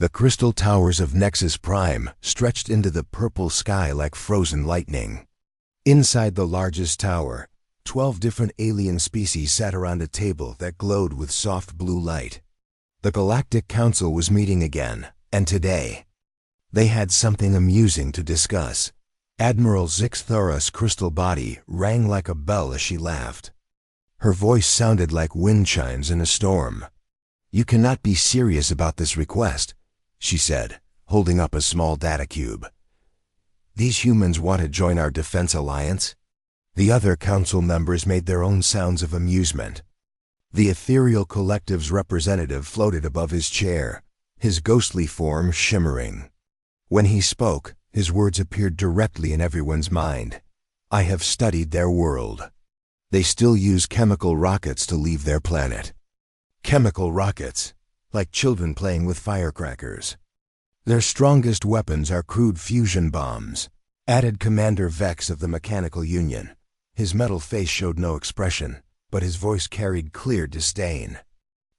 The crystal towers of Nexus Prime stretched into the purple sky like frozen lightning. Inside the largest tower, 12 different alien species sat around a table that glowed with soft blue light. The Galactic Council was meeting again, and today, they had something amusing to discuss. Admiral Zixthara's crystal body rang like a bell as she laughed. Her voice sounded like wind chimes in a storm. "You cannot be serious about this request," she said, holding up a small data cube. "These humans want to join our defense alliance?" The other council members made their own sounds of amusement. The ethereal collective's representative floated above his chair, his ghostly form shimmering. When he spoke, his words appeared directly in everyone's mind. "I have studied their world. They still use chemical rockets to leave their planet." Chemical rockets, like children playing with firecrackers. "Their strongest weapons are crude fusion bombs," added Commander Vex of the Mechanical Union. His metal face showed no expression, but his voice carried clear disdain.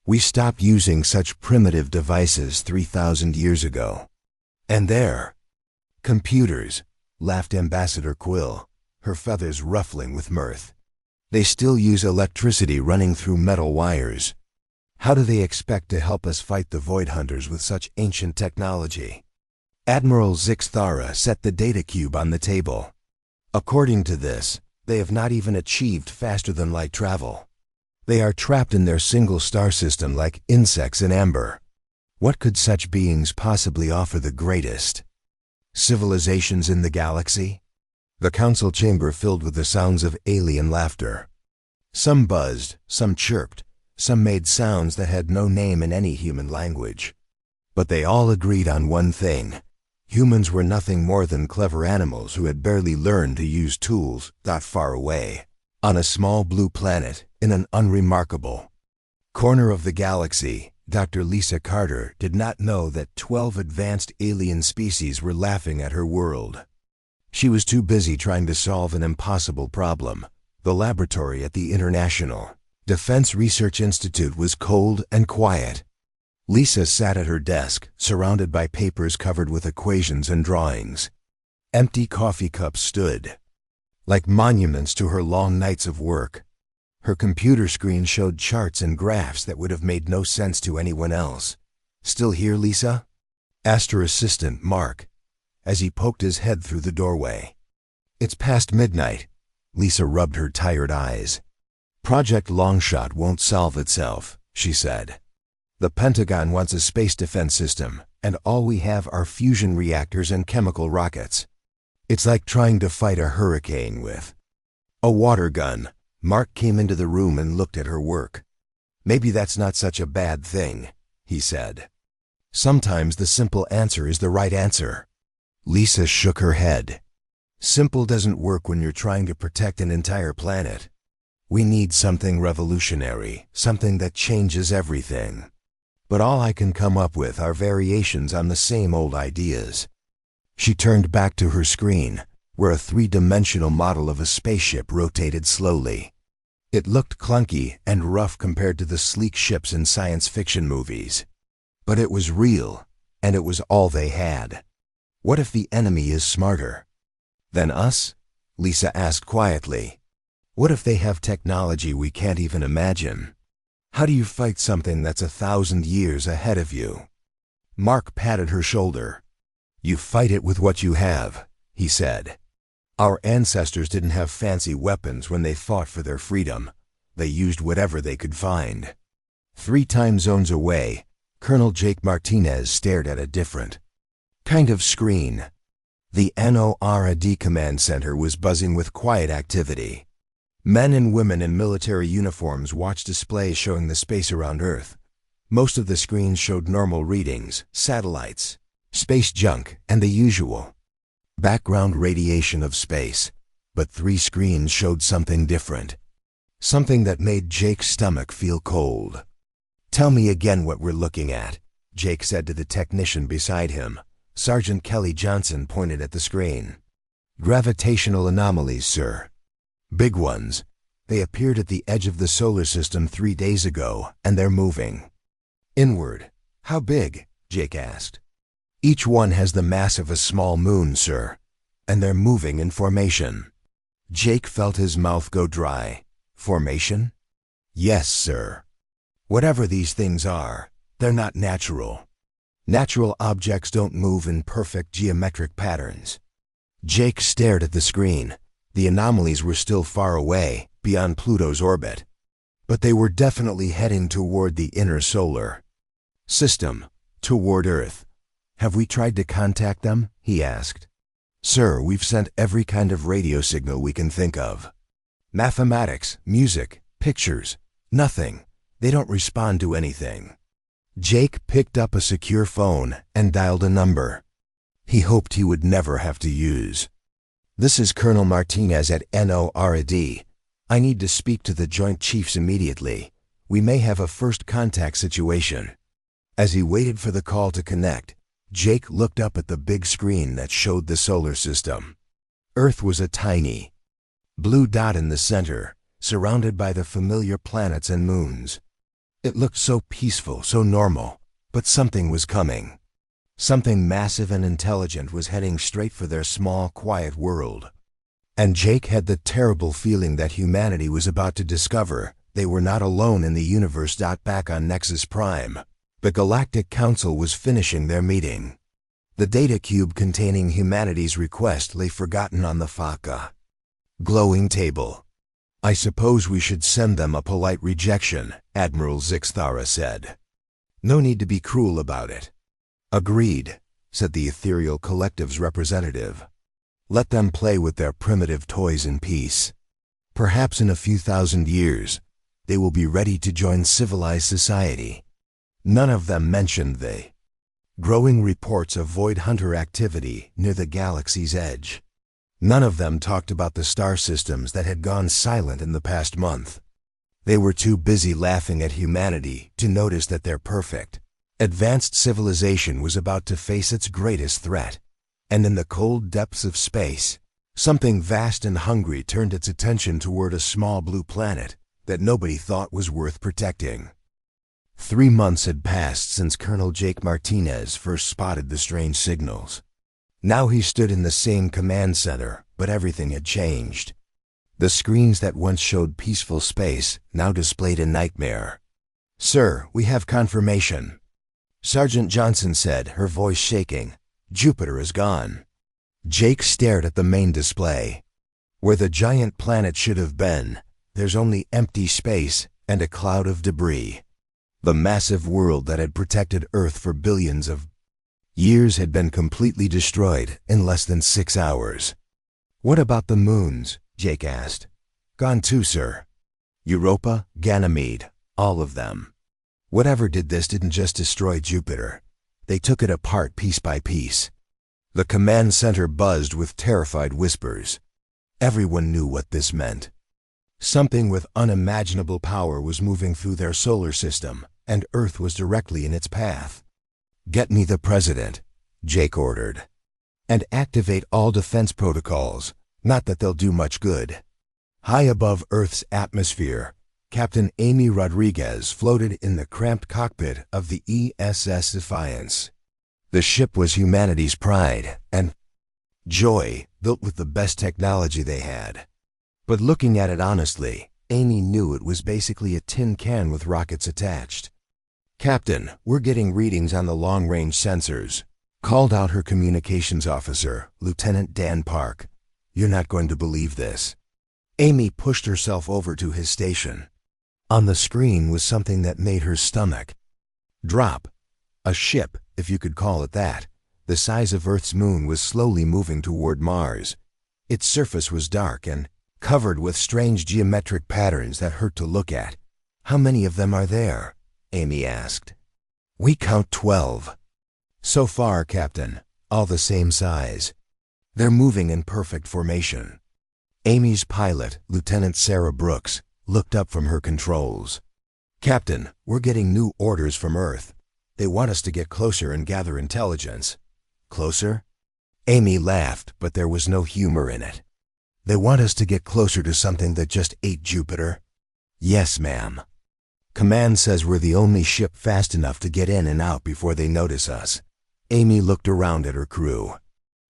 "We stopped using such primitive devices 3,000 years ago." "And there, computers," laughed Ambassador Quill, her feathers ruffling with mirth. "They still use electricity running through metal wires. How do they expect to help us fight the Void Hunters with such ancient technology?" Admiral Zixthara set the data cube on the table. "According to this, they have not even achieved faster-than-light travel. They are trapped in their single star system like insects in amber. What could such beings possibly offer the greatest? Civilizations in the galaxy?" The council chamber filled with the sounds of alien laughter. Some buzzed, some chirped, some made sounds that had no name in any human language. But they all agreed on one thing. Humans were nothing more than clever animals who had barely learned to use tools that far away, on a small blue planet in an unremarkable corner of the galaxy. Dr. Lisa Carter did not know that 12 advanced alien species were laughing at her world. She was too busy trying to solve an impossible problem. The laboratory at the International Defense Research Institute was cold and quiet. Lisa sat at her desk, surrounded by papers covered with equations and drawings. Empty coffee cups stood like monuments to her long nights of work. Her computer screen showed charts and graphs that would have made no sense to anyone else. "Still here, Lisa?" asked her assistant, Mark, as he poked his head through the doorway. "It's past midnight." Lisa rubbed her tired eyes. "Project Longshot won't solve itself," she said. "The Pentagon wants a space defense system, and all we have are fusion reactors and chemical rockets. It's like trying to fight a hurricane with a water gun." Mark came into the room and looked at her work. "Maybe that's not such a bad thing," he said. "Sometimes the simple answer is the right answer." Lisa shook her head. "Simple doesn't work when you're trying to protect an entire planet. We need something revolutionary, something that changes everything. But all I can come up with are variations on the same old ideas." She turned back to her screen, where a three-dimensional model of a spaceship rotated slowly. It looked clunky and rough compared to the sleek ships in science fiction movies. But it was real, and it was all they had. "What if the enemy is smarter than us?" Lisa asked quietly. "What if they have technology we can't even imagine? How do you fight something that's 1,000 years ahead of you?" Mark patted her shoulder. "You fight it with what you have," he said. "Our ancestors didn't have fancy weapons when they fought for their freedom. They used whatever they could find." 3 time zones away, Colonel Jake Martinez stared at a different kind of screen. The NORAD Command Center was buzzing with quiet activity. Men and women in military uniforms watched displays showing the space around Earth. Most of the screens showed normal readings, satellites, space junk, and the usual background radiation of space. But 3 screens showed something different. Something that made Jake's stomach feel cold. "Tell me again what we're looking at," Jake said to the technician beside him. Sergeant Kelly Johnson pointed at the screen. "Gravitational anomalies, sir. Big ones. They appeared at the edge of the solar system 3 days ago, and they're moving inward." "How big?" Jake asked. Each one has the mass of a small moon, sir, and they're moving in formation. Jake felt his mouth go dry. Formation? Yes, sir. Whatever these things are, they're not natural. Natural objects don't move in perfect geometric patterns. Jake stared at the screen. The anomalies were still far away, beyond Pluto's orbit. But they were definitely heading toward the inner solar system, toward Earth. Have we tried to contact them? He asked. Sir, we've sent every kind of radio signal we can think of. Mathematics, music, pictures, nothing. They don't respond to anything. Jake picked up a secure phone and dialed a number he hoped he would never have to use. This is Colonel Martinez at NORAD. I need to speak to the Joint Chiefs immediately. We may have a first contact situation. As he waited for the call to connect, Jake looked up at the big screen that showed the solar system. Earth was a tiny blue dot in the center, surrounded by the familiar planets and moons. It looked so peaceful, so normal, but something was coming. Something massive and intelligent was heading straight for their small, quiet world. And Jake had the terrible feeling that humanity was about to discover they were not alone in the universe. Back on Nexus Prime, the Galactic Council was finishing their meeting. The data cube containing humanity's request lay forgotten on the Faka glowing table. I suppose we should send them a polite rejection, Admiral Zixthara said. No need to be cruel about it. Agreed, said the Ethereal Collective's representative. Let them play with their primitive toys in peace. Perhaps in a few thousand years, they will be ready to join civilized society. None of them mentioned the growing reports of void hunter activity near the galaxy's edge. None of them talked about the star systems that had gone silent in the past month. They were too busy laughing at humanity to notice that their perfect, advanced civilization was about to face its greatest threat. And in the cold depths of space, something vast and hungry turned its attention toward a small blue planet that nobody thought was worth protecting. 3 months had passed since Colonel Jake Martinez first spotted the strange signals. Now he stood in the same command center, but everything had changed. The screens that once showed peaceful space now displayed a nightmare. Sir, we have confirmation, Sergeant Johnson said, her voice shaking. Jupiter is gone. Jake stared at the main display. Where the giant planet should have been, there's only empty space and a cloud of debris. The massive world that had protected Earth for billions of years had been completely destroyed in less than 6 hours. What about the moons? Jake asked. Gone too, sir. Europa, Ganymede, all of them. Whatever did this didn't just destroy Jupiter. They took it apart piece by piece. The command center buzzed with terrified whispers. Everyone knew what this meant. Something with unimaginable power was moving through their solar system, and Earth was directly in its path. Get me the president, Jake ordered. And activate all defense protocols, not that they'll do much good. High above Earth's atmosphere, Captain Amy Rodriguez floated in the cramped cockpit of the ESS Defiance. The ship was humanity's pride and joy, built with the best technology they had. But looking at it honestly, Amy knew it was basically a tin can with rockets attached. Captain, we're getting readings on the long-range sensors, called out her communications officer, Lieutenant Dan Park. You're not going to believe this. Amy pushed herself over to his station. On the screen was something that made her stomach drop. A ship, if you could call it that, the size of Earth's moon, was slowly moving toward Mars. Its surface was dark and covered with strange geometric patterns that hurt to look at. How many of them are there? Amy asked. We count 12. So far, Captain, all the same size. They're moving in perfect formation. Amy's pilot, Lieutenant Sarah Brooks, looked up from her controls. Captain, we're getting new orders from Earth. They want us to get closer and gather intelligence. Closer? Amy laughed, but there was no humor in it. They want us to get closer to something that just ate Jupiter? Yes, ma'am. Command says we're the only ship fast enough to get in and out before they notice us. Amy looked around at her crew.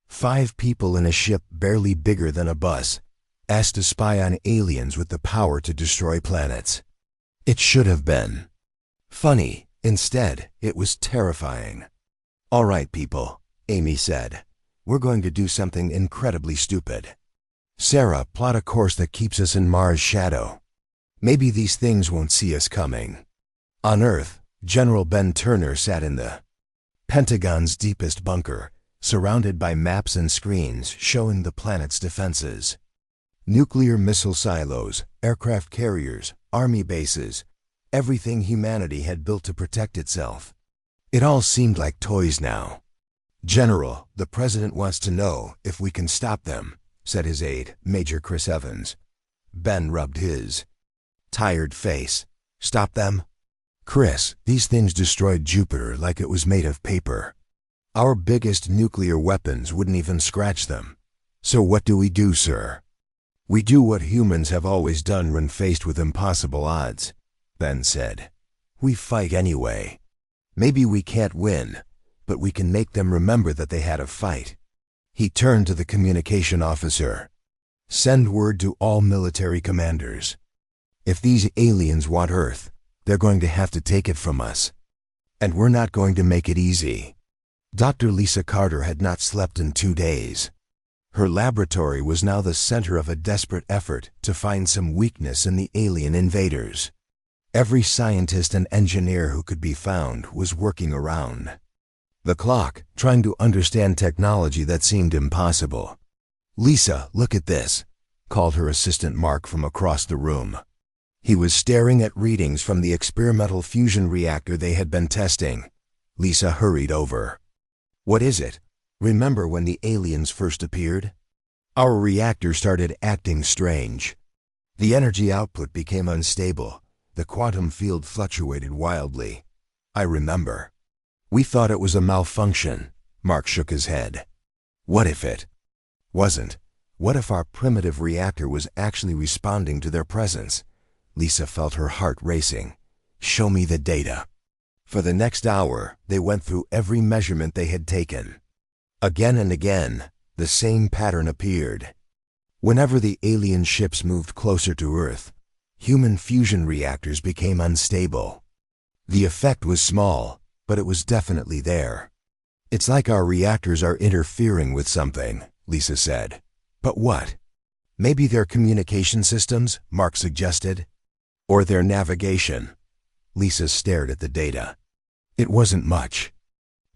5 people in a ship barely bigger than a bus, asked to spy on aliens with the power to destroy planets. It should have been funny. Instead, it was terrifying. "All right, people," Amy said. "We're going to do something incredibly stupid. Sarah, plot a course that keeps us in Mars' shadow. Maybe these things won't see us coming." On Earth, General Ben Turner sat in the Pentagon's deepest bunker, surrounded by maps and screens showing the planet's defenses. Nuclear missile silos, aircraft carriers, army bases, everything humanity had built to protect itself. It all seemed like toys now. "General, the President wants to know if we can stop them," said his aide, Major Chris Evans. Ben rubbed his tired face. "Stop them?" "Chris, these things destroyed Jupiter like it was made of paper. Our biggest nuclear weapons wouldn't even scratch them. So what do we do, sir?" "We do what humans have always done when faced with impossible odds," Ben said. "We fight anyway. Maybe we can't win, but we can make them remember that they had a fight." He turned to the communication officer. "Send word to all military commanders. If these aliens want Earth, they're going to have to take it from us. And we're not going to make it easy." Dr. Lisa Carter had not slept in 2 days. Her laboratory was now the center of a desperate effort to find some weakness in the alien invaders. Every scientist and engineer who could be found was working around the clock, trying to understand technology that seemed impossible. "Lisa, look at this," called her assistant Mark from across the room. He was staring at readings from the experimental fusion reactor they had been testing. Lisa hurried over. "What is it? Remember when the aliens first appeared? Our reactor started acting strange. The energy output became unstable. The quantum field fluctuated wildly. I remember. We thought it was a malfunction." Mark shook his head. "What if it wasn't? What if our primitive reactor was actually responding to their presence?" Lisa felt her heart racing. "Show me the data." For the next hour, they went through every measurement they had taken. Again and again, the same pattern appeared. Whenever the alien ships moved closer to Earth, human fusion reactors became unstable. The effect was small, but it was definitely there. "It's like our reactors are interfering with something," Lisa said. "But what?" "Maybe their communication systems," Mark suggested. "Or their navigation." Lisa stared at the data. It wasn't much,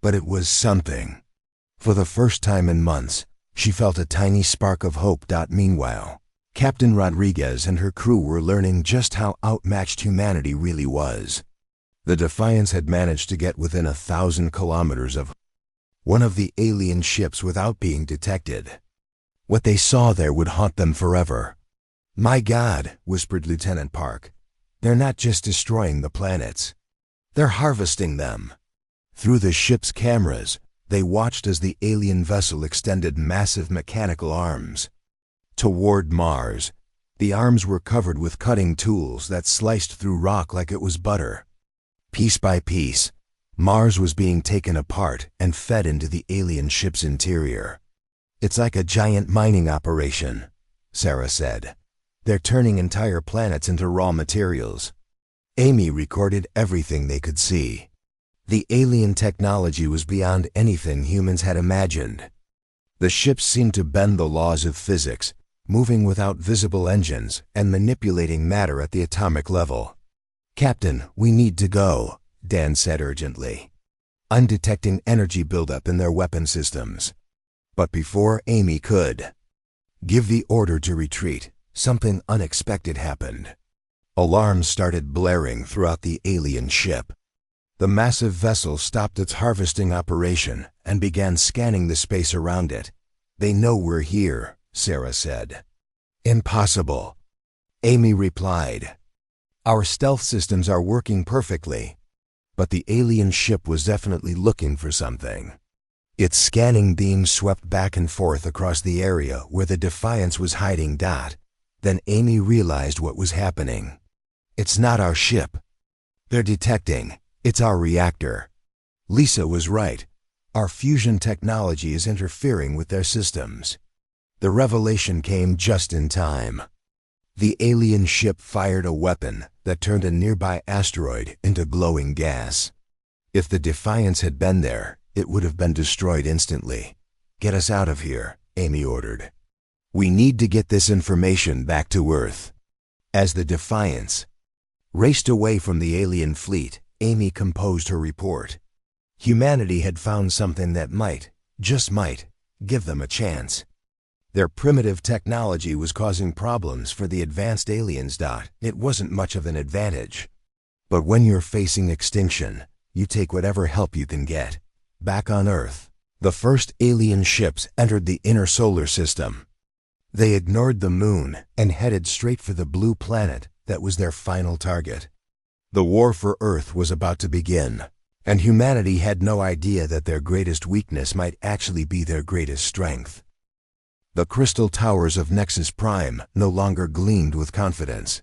but it was something. For the first time in months, she felt a tiny spark of hope. Meanwhile, Captain Rodriguez and her crew were learning just how outmatched humanity really was. The Defiance had managed to get within 1,000 kilometers of one of the alien ships without being detected. What they saw there would haunt them forever. "My God," whispered Lieutenant Park. "They're not just destroying the planets. They're harvesting them." Through the ship's cameras, they watched as the alien vessel extended massive mechanical arms toward Mars. The arms were covered with cutting tools that sliced through rock like it was butter. Piece by piece, Mars was being taken apart and fed into the alien ship's interior. "It's like a giant mining operation," Sarah said. "They're turning entire planets into raw materials." Amy recorded everything they could see. The alien technology was beyond anything humans had imagined. The ships seemed to bend the laws of physics, moving without visible engines and manipulating matter at the atomic level. "Captain, we need to go," Dan said urgently. "I'm detecting energy buildup in their weapon systems." But before Amy could give the order to retreat, something unexpected happened. Alarms started blaring throughout the alien ship. The massive vessel stopped its harvesting operation and began scanning the space around it. "They know we're here," Sarah said. "Impossible," Amy replied. "Our stealth systems are working perfectly." But the alien ship was definitely looking for something. Its scanning beams swept back and forth across the area where the Defiance was hiding. Then Amy realized what was happening. "It's not our ship." They're detecting. It's our reactor. Lisa was right. Our fusion technology is interfering with their systems. The revelation came just in time. The alien ship fired a weapon that turned a nearby asteroid into glowing gas. If the Defiance had been there, it would have been destroyed instantly. Get us out of here, Amy ordered. We need to get this information back to Earth. As the Defiance raced away from the alien fleet, Amy composed her report. Humanity had found something that might, just might, give them a chance. Their primitive technology was causing problems for the advanced aliens. It wasn't much of an advantage. But when you're facing extinction, you take whatever help you can get. Back on Earth, the first alien ships entered the inner solar system. They ignored the moon and headed straight for the blue planet that was their final target. The war for Earth was about to begin, and humanity had no idea that their greatest weakness might actually be their greatest strength. The crystal towers of Nexus Prime no longer gleamed with confidence.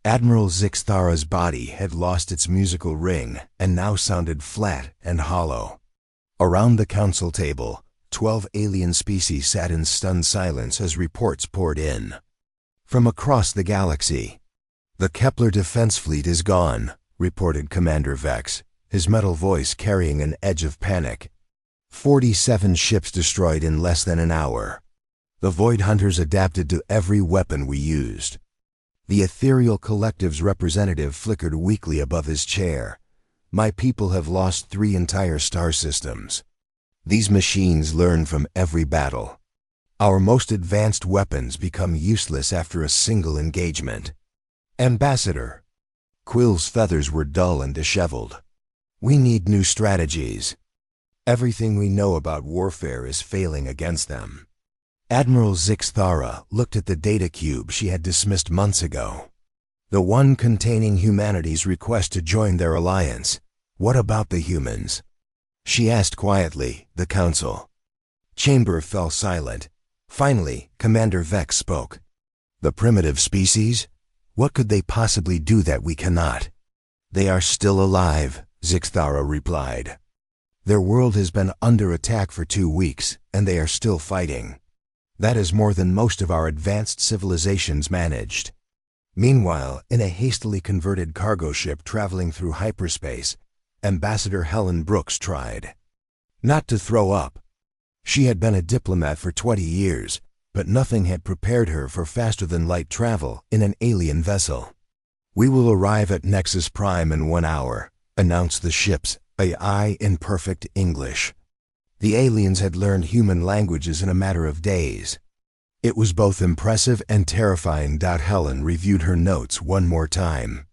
Admiral Zixthara's body had lost its musical ring and now sounded flat and hollow. Around the council table, 12 alien species sat in stunned silence as reports poured in. From across the galaxy, "The Kepler defense fleet is gone," reported Commander Vex, his metal voice carrying an edge of panic. 47 ships destroyed in less than an hour. The Void Hunters adapted to every weapon we used. The Ethereal Collective's representative flickered weakly above his chair. "My people have lost 3 entire star systems. These machines learn from every battle. Our most advanced weapons become useless after a single engagement." "Ambassador." Quill's feathers were dull and disheveled. "We need new strategies. Everything we know about warfare is failing against them." Admiral Zixthara looked at the data cube she had dismissed months ago. The one containing humanity's request to join their alliance. "What about the humans?" she asked quietly. The council chamber fell silent. Finally, Commander Vex spoke. "The primitive species? What could they possibly do that we cannot?" "They are still alive," Zixthara replied. "Their world has been under attack for 2 weeks, and they are still fighting. That is more than most of our advanced civilizations managed." Meanwhile, in a hastily converted cargo ship traveling through hyperspace, Ambassador Helen Brooks tried not to throw up. She had been a diplomat for 20 years, but nothing had prepared her for faster-than-light travel in an alien vessel. "We will arrive at Nexus Prime in 1 hour, announced the ship's AI in perfect English. The aliens had learned human languages in a matter of days. It was both impressive and terrifying. Helen reviewed her notes one more time.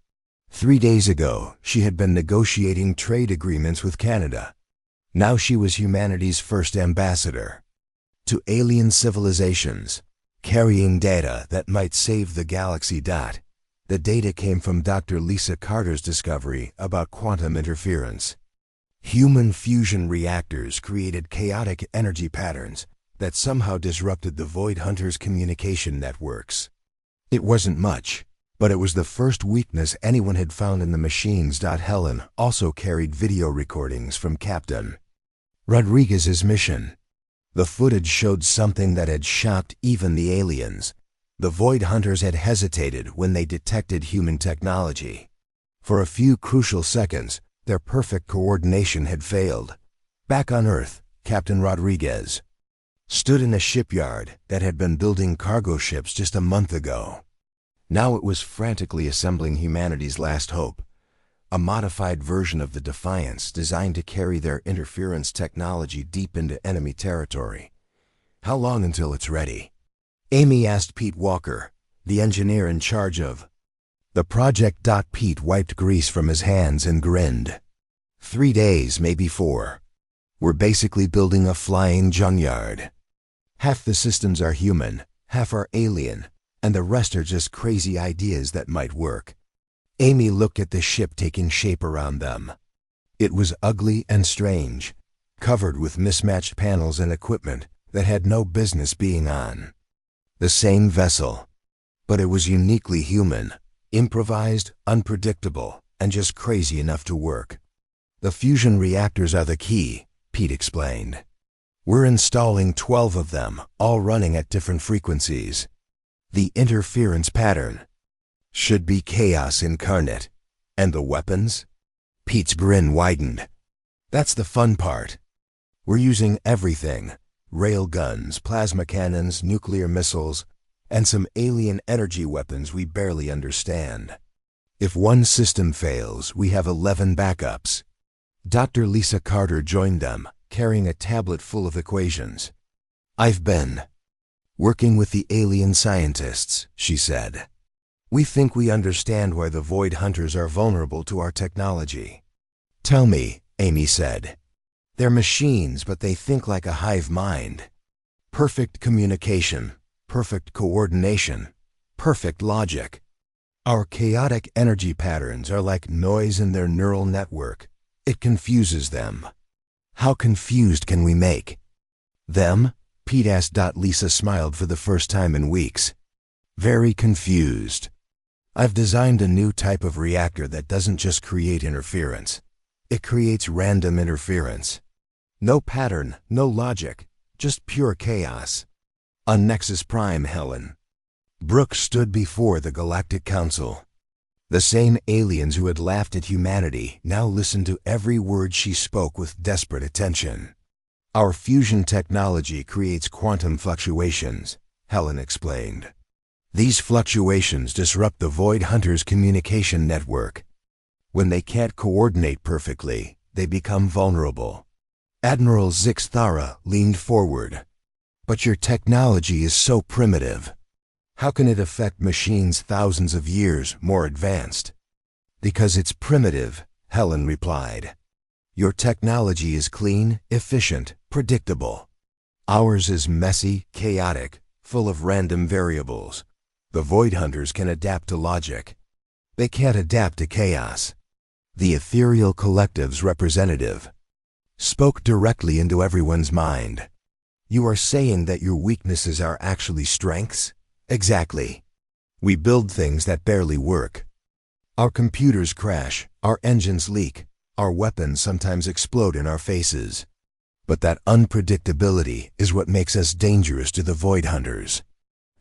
3 days ago, she had been negotiating trade agreements with Canada. Now she was humanity's first ambassador to alien civilizations, carrying data that might save the galaxy. The data came from Dr. Lisa Carter's discovery about quantum interference. Human fusion reactors created chaotic energy patterns that somehow disrupted the Void Hunters' communication networks. It wasn't much, but it was the first weakness anyone had found in the machines. Helen also carried video recordings from Captain Rodriguez's mission. The footage showed something that had shocked even the aliens. The Void Hunters had hesitated when they detected human technology. For a few crucial seconds, their perfect coordination had failed. Back on Earth, Captain Rodriguez stood in a shipyard that had been building cargo ships just a month ago. Now it was frantically assembling humanity's last hope, a modified version of the Defiance designed to carry their interference technology deep into enemy territory. "How long until it's ready?" Amy asked Pete Walker, the engineer in charge of the project. Pete wiped grease from his hands and grinned. 3 days, maybe 4. We're basically building a flying junkyard. Half the systems are human, half are alien, and the rest are just crazy ideas that might work. Amy looked at the ship taking shape around them. It was ugly and strange, covered with mismatched panels and equipment that had no business being on the same vessel. But it was uniquely human, improvised, unpredictable, and just crazy enough to work. The fusion reactors are the key, Pete explained. We're installing 12 of them, all running at different frequencies. The interference pattern should be chaos incarnate. And the weapons? Pete's grin widened. That's the fun part. We're using everything: rail guns, plasma cannons, nuclear missiles, and some alien energy weapons we barely understand. If one system fails, we have 11 backups. Dr. Lisa Carter joined them, carrying a tablet full of equations. I've been working with the alien scientists, she said. We think we understand why the Void Hunters are vulnerable to our technology. Tell me, Amy said. They're machines, but they think like a hive mind. Perfect communication, perfect coordination, perfect logic. Our chaotic energy patterns are like noise in their neural network. It confuses them. How confused can we make them? Pete asked. Lisa smiled for the first time in weeks. Very confused. I've designed a new type of reactor that doesn't just create interference. It creates random interference. No pattern, no logic, just pure chaos. On Nexus Prime, Helen. Brooke stood before the Galactic Council. The same aliens who had laughed at humanity now listened to every word she spoke with desperate attention. Our fusion technology creates quantum fluctuations, Helen explained. These fluctuations disrupt the Void Hunters' communication network. When they can't coordinate perfectly, they become vulnerable. Admiral Zixthara leaned forward. But your technology is so primitive. How can it affect machines thousands of years more advanced? Because it's primitive, Helen replied. Your technology is clean, efficient, predictable. Ours is messy, chaotic, full of random variables. The Void Hunters can adapt to logic. They can't adapt to chaos. The Ethereal Collective's representative spoke directly into everyone's mind. You are saying that your weaknesses are actually strengths? Exactly. We build things that barely work. Our computers crash, our engines leak, our weapons sometimes explode in our faces. But that unpredictability is what makes us dangerous to the Void Hunters.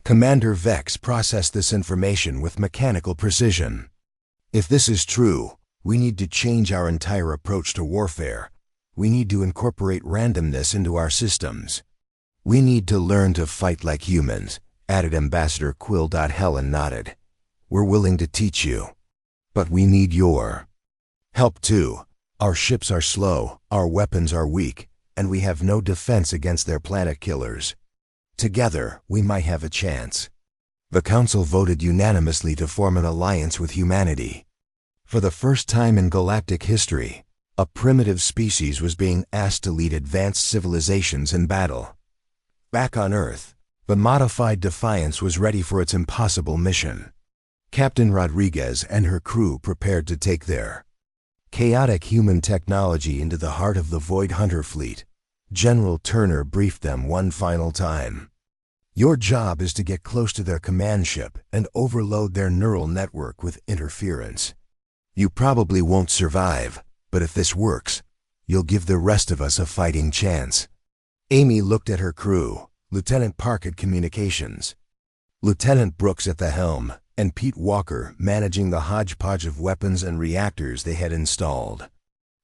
Commander Vex processed this information with mechanical precision. If this is true, we need to change our entire approach to warfare. We need to incorporate randomness into our systems. We need to learn to fight like humans, added Ambassador Quill. Helen nodded. We're willing to teach you. But we need your help too. Our ships are slow, our weapons are weak, and we have no defense against their planet killers. Together, we might have a chance. The Council voted unanimously to form an alliance with humanity. For the first time in galactic history, a primitive species was being asked to lead advanced civilizations in battle. Back on Earth, the modified Defiance was ready for its impossible mission. Captain Rodriguez and her crew prepared to take their chaotic human technology into the heart of the Void Hunter fleet. General Turner briefed them one final time. Your job is to get close to their command ship and overload their neural network with interference. You probably won't survive, but if this works, you'll give the rest of us a fighting chance. Amy looked at her crew, Lieutenant Park at communications, Lieutenant Brooks at the helm, and Pete Walker managing the hodgepodge of weapons and reactors they had installed.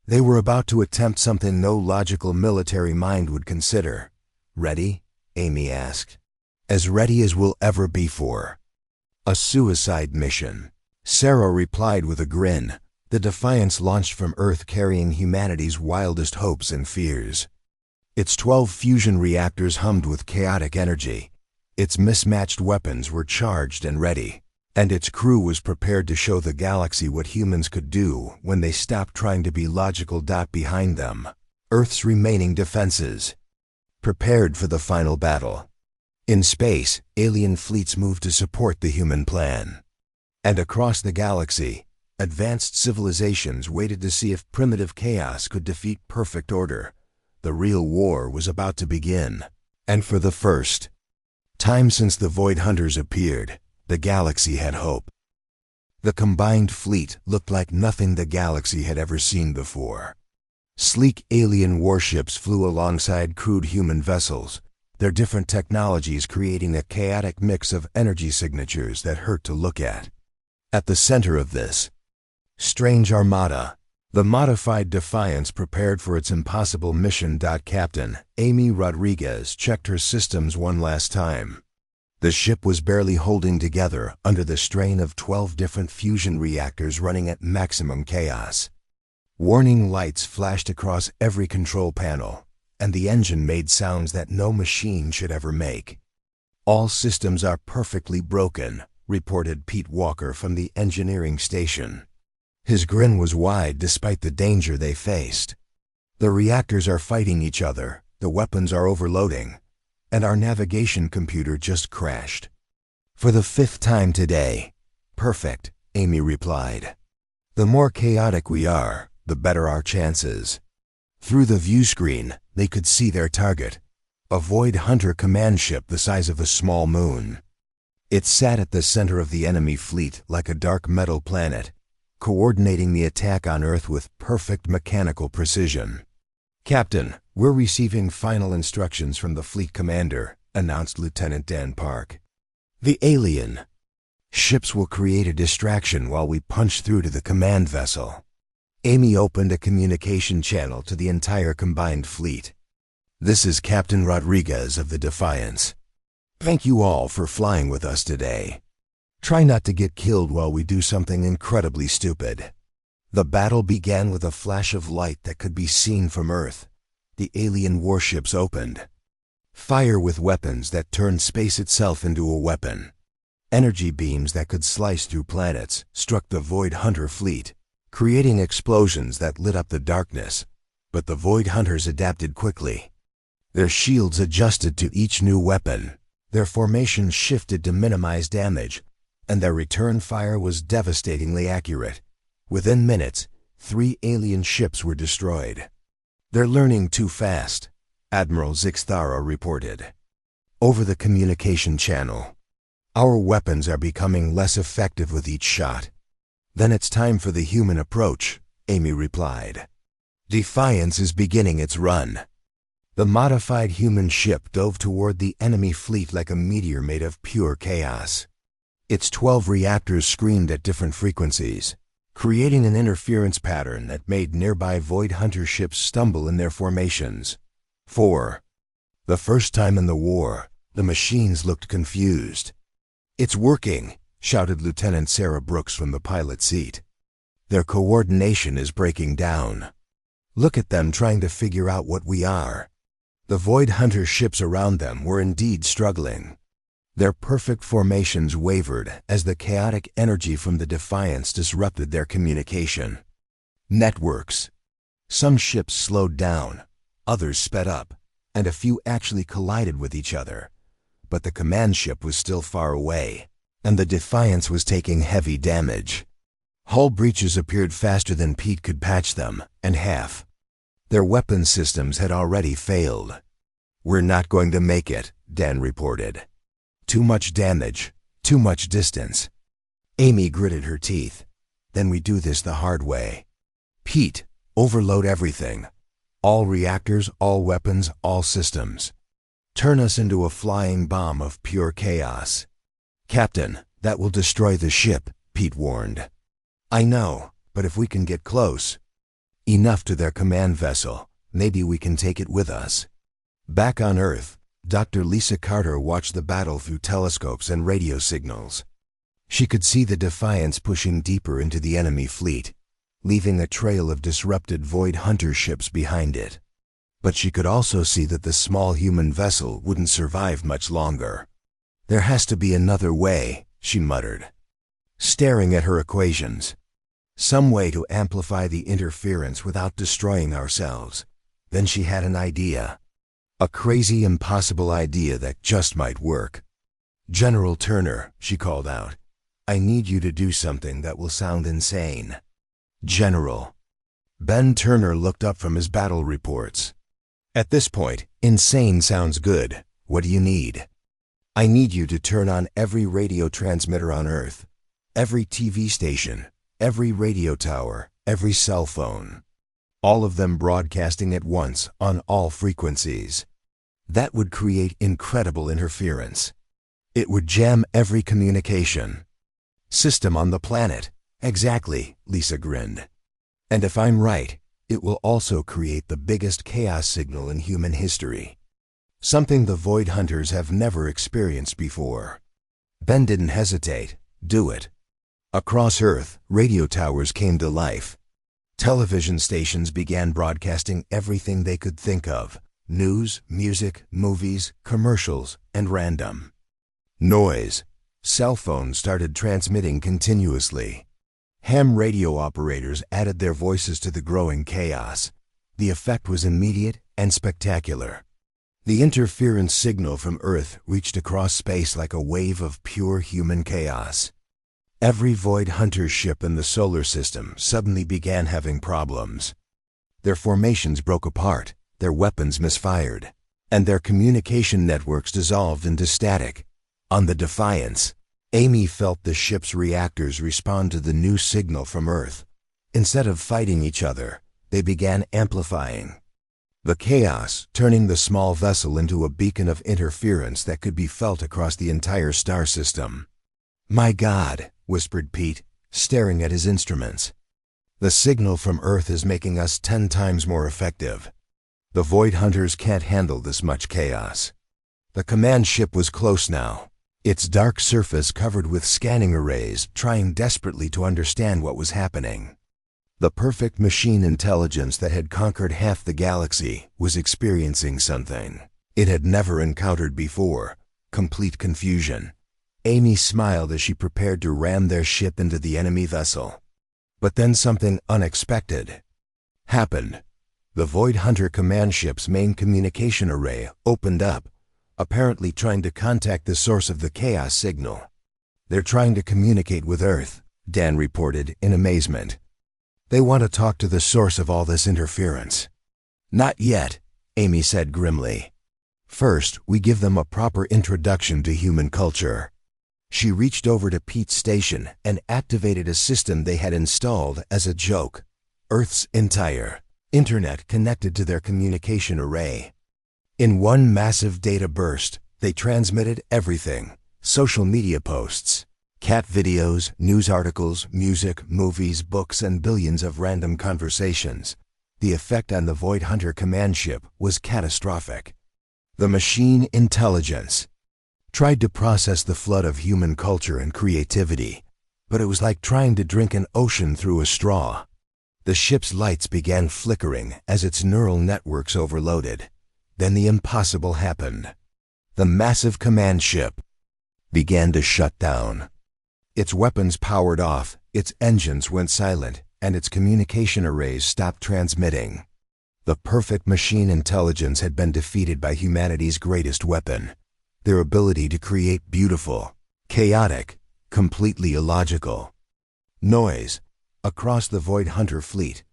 They were about to attempt something no logical military mind would consider. Ready? Amy asked. As ready as we'll ever be for a suicide mission. Sarah replied with a grin. The Defiance launched from Earth carrying humanity's wildest hopes and fears. Its 12 fusion reactors hummed with chaotic energy. Its mismatched weapons were charged and ready, and its crew was prepared to show the galaxy what humans could do when they stopped trying to be logical. Behind them, Earth's remaining defenses prepared for the final battle. In space, alien fleets moved to support the human plan. And across the galaxy, advanced civilizations waited to see if primitive chaos could defeat perfect order. The real war was about to begin, and for the first time since the Void Hunters appeared, the galaxy had hope. The combined fleet looked like nothing the galaxy had ever seen before. Sleek alien warships flew alongside crude human vessels, their different technologies creating a chaotic mix of energy signatures that hurt to look at. At the center of this strange armada, the modified Defiance prepared for its impossible mission. Captain Amy Rodriguez checked her systems one last time. The ship was barely holding together under the strain of 12 different fusion reactors running at maximum chaos. Warning lights flashed across every control panel, and the engine made sounds that no machine should ever make. "All systems are perfectly broken," reported Pete Walker from the engineering station. His grin was wide despite the danger they faced. "The reactors are fighting each other, the weapons are overloading, and our navigation computer just crashed." "For the 5th time today." "Perfect," Amy replied. "The more chaotic we are, the better our chances." Through the view screen, they could see their target, a Void Hunter command ship the size of a small moon. It sat at the center of the enemy fleet like a dark metal planet, coordinating the attack on Earth with perfect mechanical precision. "Captain, we're receiving final instructions from the fleet commander," announced Lieutenant Dan Park. "The alien ships will create a distraction while we punch through to the command vessel." Amy opened a communication channel to the entire combined fleet. "This is Captain Rodriguez of the Defiance. Thank you all for flying with us today. Try not to get killed while we do something incredibly stupid." The battle began with a flash of light that could be seen from Earth. The alien warships opened fire with weapons that turned space itself into a weapon. Energy beams that could slice through planets struck the Void Hunter fleet, creating explosions that lit up the darkness. But the Void Hunters adapted quickly. Their shields adjusted to each new weapon, their formations shifted to minimize damage, and their return fire was devastatingly accurate. Within minutes, 3 alien ships were destroyed. "They're learning too fast," Admiral Zixthara reported. Over the communication channel, "Our weapons are becoming less effective with each shot." "Then it's time for the human approach," Amy replied. "Defiance is beginning its run." The modified human ship dove toward the enemy fleet like a meteor made of pure chaos. Its 12 reactors screamed at different frequencies, creating an interference pattern that made nearby Void Hunter ships stumble in their formations. For the first time in the war, the machines looked confused. "It's working," shouted Lieutenant Sarah Brooks from the pilot seat. "Their coordination is breaking down. Look at them trying to figure out what we are." The Void Hunter ships around them were indeed struggling. Their perfect formations wavered as the chaotic energy from the Defiance disrupted their communication. Networks. Some ships slowed down, others sped up, and a few actually collided with each other. But the command ship was still far away, and the Defiance was taking heavy damage. Hull breaches appeared faster than Pete could patch them, and their weapon systems had already failed. "We're not going to make it," Dan reported. "Too much damage, too much distance." Amy gritted her teeth. "Then we do this the hard way. Pete, overload everything. All reactors, all weapons, all systems. Turn us into a flying bomb of pure chaos." "Captain, that will destroy the ship," Pete warned. "I know, but if we can get close enough to their command vessel, maybe we can take it with us." Back on Earth, Dr. Lisa Carter watched the battle through telescopes and radio signals. She could see the Defiance pushing deeper into the enemy fleet, leaving a trail of disrupted Void Hunter ships behind it. But she could also see that the small human vessel wouldn't survive much longer. "There has to be another way," she muttered, staring at her equations. "Some way to amplify the interference without destroying ourselves." Then she had an idea. A crazy, impossible idea that just might work. "General Turner," she called out, "I need you to do something that will sound insane." "General." Ben Turner looked up from his battle reports. "At this point, insane sounds good. What do you need?" "I need you to turn on every radio transmitter on Earth. Every TV station, every radio tower, every cell phone. All of them broadcasting at once on all frequencies. That would create incredible interference. It would jam every communication system on the planet. Exactly, Lisa grinned. And if I'm right, it will also create the biggest chaos signal in human history. Something the Void Hunters have never experienced before. Ben didn't hesitate. Do it. Across Earth, radio towers came to life. Television stations began broadcasting everything they could think of: news, music, movies, commercials, and random noise. Cell phones started transmitting continuously. Ham radio operators added their voices to the growing chaos. The effect was immediate and spectacular. The interference signal from Earth reached across space like a wave of pure human chaos. Every Void Hunter ship in the solar system suddenly began having problems. Their formations broke apart, their weapons misfired, and their communication networks dissolved into static. On the Defiance, Amy felt the ship's reactors respond to the new signal from Earth. Instead of fighting each other, they began amplifying the chaos, turning the small vessel into a beacon of interference that could be felt across the entire star system. "My God," whispered Pete, staring at his instruments. "The signal from Earth is making us 10 times more effective. The Void Hunters can't handle this much chaos." The command ship was close now, its dark surface covered with scanning arrays, trying desperately to understand what was happening. The perfect machine intelligence that had conquered half the galaxy was experiencing something it had never encountered before: complete confusion. Amy smiled as she prepared to ram their ship into the enemy vessel. But then something unexpected happened. The Void Hunter command ship's main communication array opened up, apparently trying to contact the source of the chaos signal. "They're trying to communicate with Earth," Dan reported in amazement. "They want to talk to the source of all this interference." "Not yet," Amy said grimly. "First, we give them a proper introduction to human culture." She reached over to Pete's station and activated a system they had installed as a joke. Earth's entire internet connected to their communication array. In one massive data burst, they transmitted everything: social media posts, cat videos, news articles, music, movies, books, and billions of random conversations. The effect on the Void Hunter command ship was catastrophic. The machine intelligence tried to process the flood of human culture and creativity, but it was like trying to drink an ocean through a straw. The ship's lights began flickering as its neural networks overloaded. Then the impossible happened. The massive command ship began to shut down. Its weapons powered off, its engines went silent, and its communication arrays stopped transmitting. The perfect machine intelligence had been defeated by humanity's greatest weapon: their ability to create beautiful, chaotic, completely illogical noise. Across the Void Hunter fleet,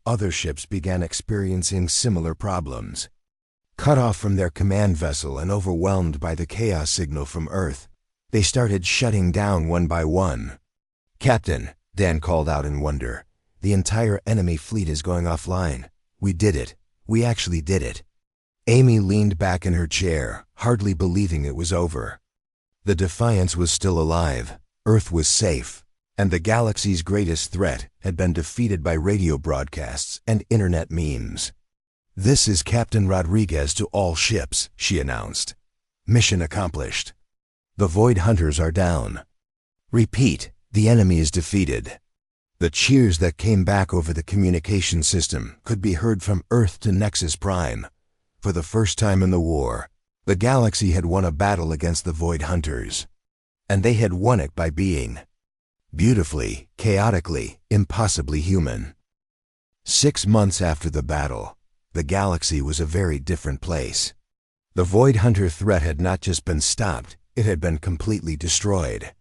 other ships began experiencing similar problems. Cut off from their command vessel and overwhelmed by the chaos signal from Earth, they started shutting down one by one. "Captain," Dan called out in wonder, "the entire enemy fleet is going offline. We did it. We actually did it." Amy leaned back in her chair, hardly believing it was over. The Defiance was still alive, Earth was safe, and the galaxy's greatest threat had been defeated by radio broadcasts and internet memes. "This is Captain Rodriguez to all ships," she announced. "Mission accomplished. The Void Hunters are down. Repeat, the enemy is defeated." The cheers that came back over the communication system could be heard from Earth to Nexus Prime. For the first time in the war, the galaxy had won a battle against the Void Hunters. And they had won it by being beautifully, chaotically, impossibly human. 6 months after the battle, the galaxy was a very different place. The Void Hunter threat had not just been stopped, it had been completely destroyed.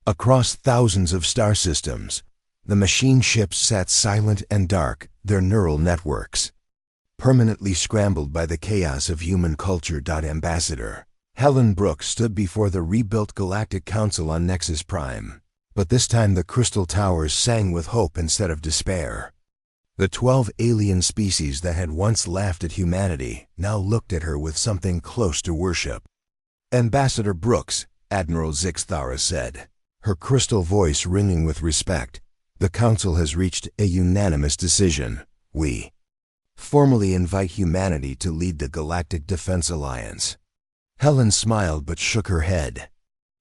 Across thousands of star systems, the machine ships sat silent and dark, their neural networks permanently scrambled by the chaos of human culture. Ambassador Helen Brooks stood before the rebuilt Galactic Council on Nexus Prime. But this time the crystal towers sang with hope instead of despair. The 12 alien species that had once laughed at humanity now looked at her with something close to worship. "Ambassador Brooks," Admiral Zixthara said, her crystal voice ringing with respect, "the Council has reached a unanimous decision. We formally invite humanity to lead the Galactic Defense Alliance." Helen smiled but shook her head.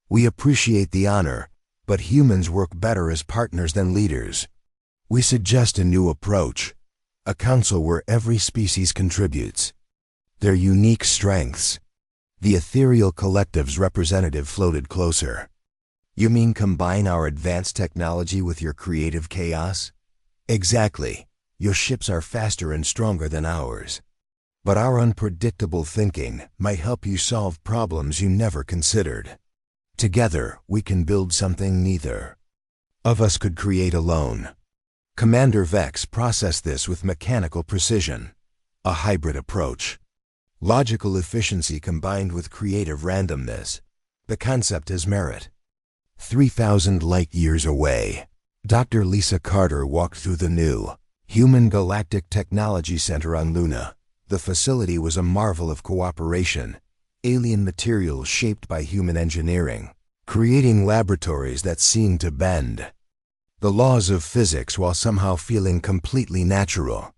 "We appreciate the honor, but humans work better as partners than leaders. We suggest a new approach, a council where every species contributes their unique strengths." The ethereal collective's representative floated closer. "You mean combine our advanced technology with your creative chaos?" "Exactly. Your ships are faster and stronger than ours. But our unpredictable thinking might help you solve problems you never considered. Together, we can build something neither of us could create alone." Commander Vex processed this with mechanical precision. A hybrid approach. Logical efficiency combined with creative randomness. The concept has merit. 3,000 light-years away, Dr. Lisa Carter walked through the new Human Galactic Technology Center on Luna. The facility was a marvel of cooperation, alien materials shaped by human engineering, creating laboratories that seemed to bend the laws of physics while somehow feeling completely natural.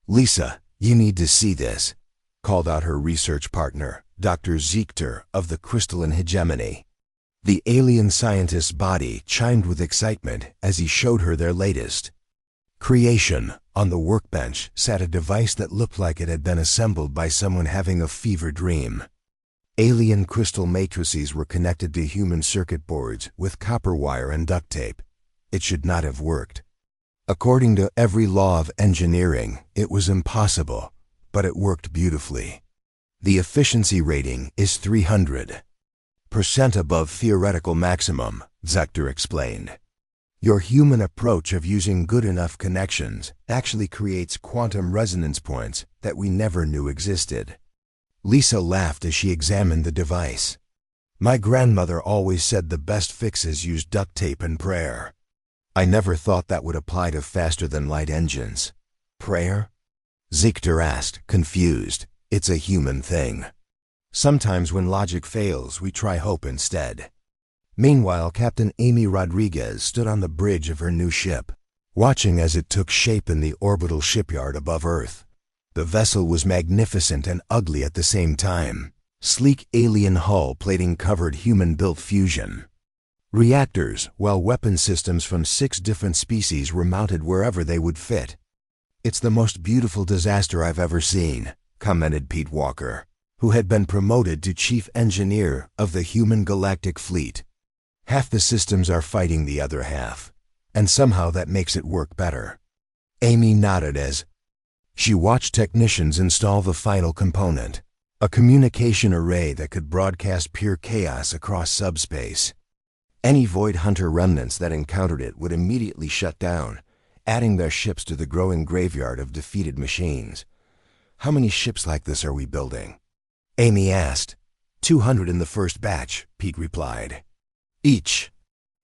"Lisa, you need to see this," called out her research partner, Dr. Ziegter of the Crystalline Hegemony. The alien scientist's body chimed with excitement as he showed her their latest creation. On the workbench sat a device that looked like it had been assembled by someone having a fever dream. Alien crystal matrices were connected to human circuit boards with copper wire and duct tape. It should not have worked. According to every law of engineering, it was impossible, but it worked beautifully. The efficiency rating is 300% above theoretical maximum, Ziegter explained. Your human approach of using good enough connections actually creates quantum resonance points that we never knew existed. Lisa laughed as she examined the device. "My grandmother always said the best fixes use duct tape and prayer. I never thought that would apply to faster-than-light engines." "Prayer?" Ziegter asked, confused. "It's a human thing. Sometimes when logic fails, we try hope instead." Meanwhile, Captain Amy Rodriguez stood on the bridge of her new ship, watching as it took shape in the orbital shipyard above Earth. The vessel was magnificent and ugly at the same time. Sleek alien hull plating covered human-built fusion reactors, while weapon systems from 6 different species were mounted wherever they would fit. "It's the most beautiful disaster I've ever seen," commented Pete Walker, who had been promoted to chief engineer of the human galactic fleet. "Half the systems are fighting the other half, and somehow that makes it work better." Amy nodded as she watched technicians install the final component, a communication array that could broadcast pure chaos across subspace. Any Void Hunter remnants that encountered it would immediately shut down, adding their ships to the growing graveyard of defeated machines. "How many ships like this are we building?" Amy asked. 200 in the first batch, Pete replied. "Each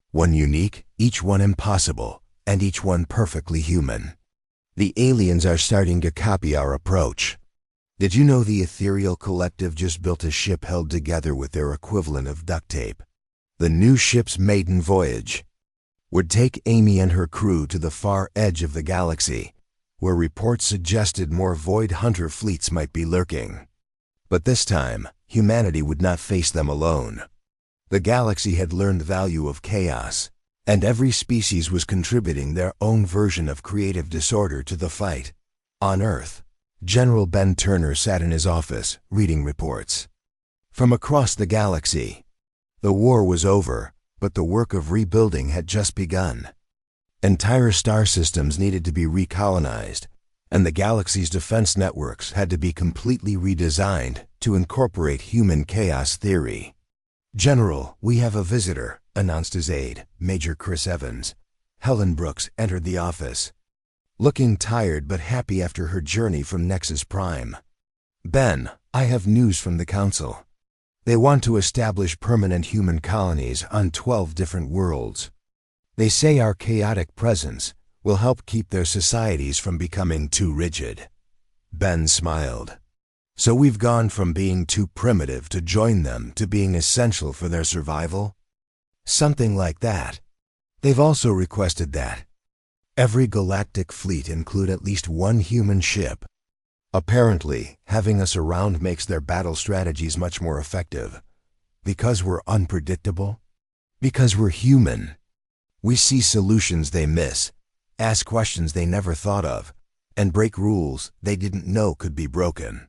one unique, each one impossible, and each one perfectly human. The aliens are starting to copy our approach. Did you know the ethereal collective just built a ship held together with their equivalent of duct tape? The new ship's maiden voyage would take Amy and her crew to the far edge of the galaxy, where reports suggested more Void Hunter fleets might be lurking. But this time, humanity would not face them alone. The galaxy had learned the value of chaos, and every species was contributing their own version of creative disorder to the fight. On Earth, General Ben Turner sat in his office, reading reports from across the galaxy. The war was over, but the work of rebuilding had just begun. Entire star systems needed to be recolonized, and the galaxy's defense networks had to be completely redesigned to incorporate human chaos theory. "General, we have a visitor," announced his aide, Major Chris Evans. Helen Brooks entered the office, looking tired but happy after her journey from Nexus Prime. "Ben, I have news from the Council. They want to establish permanent human colonies on 12 different worlds. They say our chaotic presence will help keep their societies from becoming too rigid. Ben smiled. So we've gone from being too primitive to join them to being essential for their survival? Something like that. They've also requested that every galactic fleet include at least one human ship. Apparently, having us around makes their battle strategies much more effective. Because we're unpredictable? Because we're human. We see solutions they miss, ask questions they never thought of, and break rules they didn't know could be broken.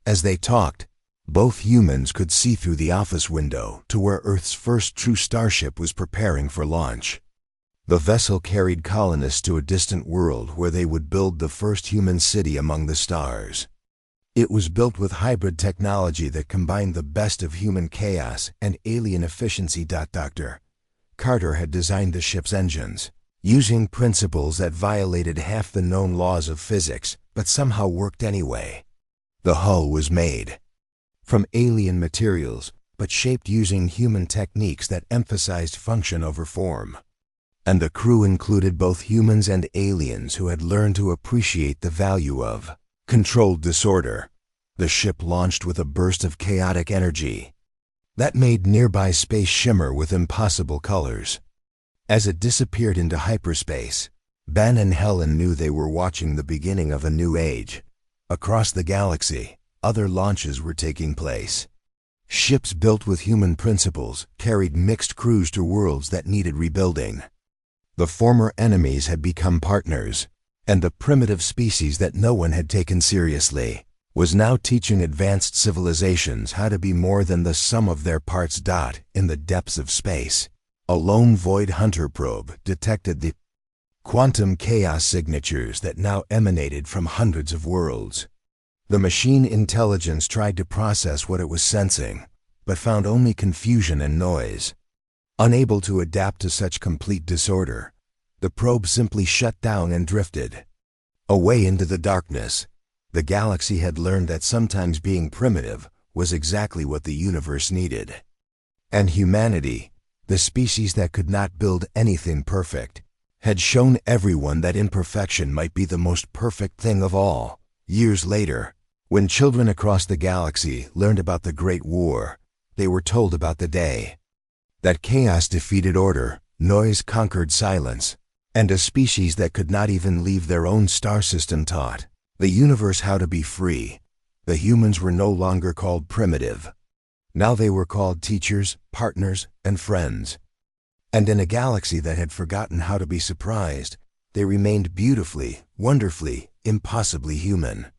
As they talked, both humans could see through the office window to where Earth's first true starship was preparing for launch. The vessel carried colonists to a distant world where they would build the first human city among the stars. It was built with hybrid technology that combined the best of human chaos and alien efficiency. Dr. Carter had designed the ship's engines, using principles that violated half the known laws of physics, but somehow worked anyway. The hull was made from alien materials, but shaped using human techniques that emphasized function over form. And the crew included both humans and aliens who had learned to appreciate the value of controlled disorder. The ship launched with a burst of chaotic energy that made nearby space shimmer with impossible colors. As it disappeared into hyperspace, Ben and Helen knew they were watching the beginning of a new age. Across the galaxy, other launches were taking place. Ships built with human principles carried mixed crews to worlds that needed rebuilding. The former enemies had become partners, and the primitive species that no one had taken seriously was now teaching advanced civilizations how to be more than the sum of their parts. In the depths of space, a lone void hunter probe detected the quantum chaos signatures that now emanated from hundreds of worlds. The machine intelligence tried to process what it was sensing, but found only confusion and noise. Unable to adapt to such complete disorder, the probe simply shut down and drifted away into the darkness. The galaxy had learned that sometimes being primitive was exactly what the universe needed. And humanity, the species that could not build anything perfect, had shown everyone that imperfection might be the most perfect thing of all. Years later, when children across the galaxy learned about the Great War, they were told about the day that chaos defeated order, noise conquered silence, and a species that could not even leave their own star system taught the universe how to be free. The humans were no longer called primitive. Now they were called teachers, partners, and friends. And in a galaxy that had forgotten how to be surprised, they remained beautifully, wonderfully, impossibly human.